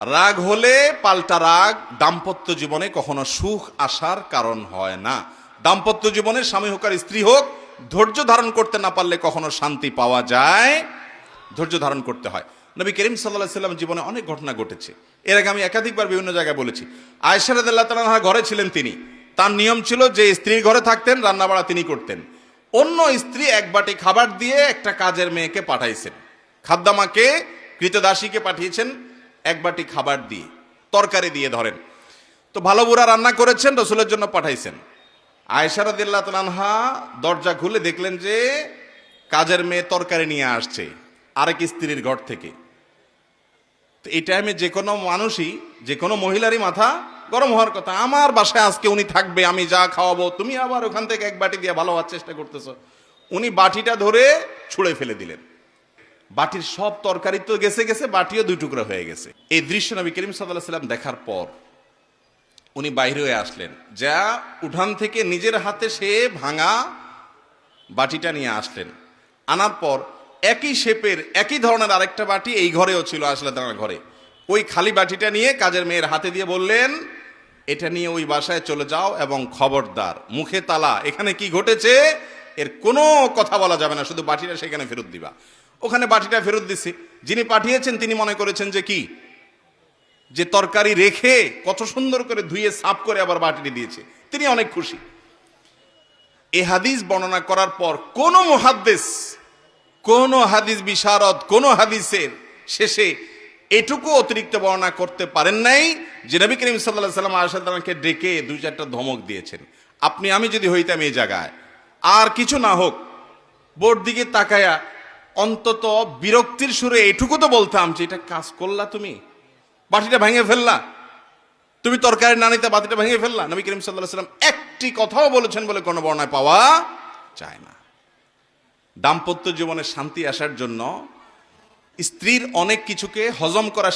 রাগ হলে পাল্টা রাগ দাম্পত্য জীবনে কখনো সুখ আসার কারণ হয় না। দাম্পত্য জীবনে স্বামী হোক আর স্ত্রী হোক, ধৈর্য ধারণ করতে না পারলে কখনো শান্তি পাওয়া যায়, ধৈর্য ধারণ করতে হয়। নবী করিম সাল্লাল্লাহু আলাইহি ওয়াসাল্লাম জীবনে অনেক ঘটনা ঘটেছে। এর আগে আমি একাধিকবার বিভিন্ন জায়গায় বলেছি। আয়েশা রাদিয়াল্লাহু তাআলা আনহা ঘরে ছিলেন, তিনি তার নিয়ম ছিল যে স্ত্রীর ঘরে থাকতেন, রান্নাবাড়া তিনি করতেন। অন্য স্ত্রী এক বাটি খাবার দিয়ে একটা কাজের মেয়েকে পাঠাইছেন, খাদ্দামাকে, কৃতদাসীকে পাঠিয়েছেন এক বাটি খাবার দিয়ে, তরকারি দিয়ে ধরেন। তো ভালো বুড়া রান্না করেছেন, রসুলের জন্য পাঠাইছেন। আয়েশা রাদিয়াল্লাহু তাআলা আনহা দরজা খুলে দেখলেন যে কাজের মেয়ে তরকারি নিয়ে আসছে আরেক স্ত্রীর ঘর থেকে। তো এই টাইমে যে কোনো মানুষই, যে কোনো মহিলারই মাথা গরম হওয়ার কথা। আমার বাসায় আজকে উনি থাকবে, আমি যা খাওয়াবো, তুমি আবার ওখান থেকে এক বাটি দিয়ে ভালো হওয়ার চেষ্টা করতেছো। উনি বাটিটা ধরে ছুঁড়ে ফেলে দিলেন। বাটির সব তরকারি তো গেছে গেছে, বাটিও দুই টুকরা হয়ে গেছে। এই দৃশ্য নবী করিম সাল্লাল্লাহু আলাইহি ওয়াসাল্লাম দেখার পর উনি বাইরে হয়ে আসলেন, যা উঠান থেকে নিজের হাতে সে ভাঙা বাটিটা নিয়ে আসলেন। আনার পর একই শেপের একই ধরনের আরেকটা বাটি এই ঘরেও ছিল, আসলে তার ঘরে। ওই খালি বাটিটা নিয়ে কাজের মেয়ের হাতে দিয়ে বললেন, এটা নিয়ে ওই বাসায় চলে যাও এবং খবরদার মুখে তালা, এখানে কি ঘটেছে এর কোনো কথা বলা যাবে না, শুধু বাটিটা সেখানে ফেরত দিবা। ওখানে বাটিটা ফেরত দিছে। যিনি পাঠিয়েছেন তিনি মনে করেছেন যে কি, যে তরকারি রেখে কত সুন্দর করে ধুয়ে সাফ করে আবার বাটিটি দিয়েছে, তিনি অনেক খুশি। এই হাদিস বর্ণনা করার পর কোন মুহাদ্দিস, কোন হাদিস বিশারদ, কোন হাদিসের শেষে এটুকু অতিরিক্ত বর্ণনা করতে পারেন নাই যে নবী করিম সাল্লাল্লাহু আলাইহি ওয়াসাল্লাম আয়েশা রাদিয়াল্লাহু আনহাকে ডেকে দুই চারটা ধমক দিয়েছেন। আপনি আমি যদি হইতাম এই জায়গায়, আর কিছু না হোক বোর দিকে তাকায়া অন্তত বিরক্তির সুরে এটুকু তো বলতাম যে এটা কাজ করলা, তুমি বাটিটা ভেঙে ফেললা, তুমি তরকারি না নিতে বাটিটা ভেঙে ফেললা। নবী করিম সাল্লাল্লাহু আলাইহি ওয়াসাল্লাম একটি কথাও বলেছেন বলে কোনো বর্ণনায় পাওয়া যায় না। দাম্পত্য জীবনে শান্তি আসার জন্য স্ত্রীর অনেক কিছুকে হজম করা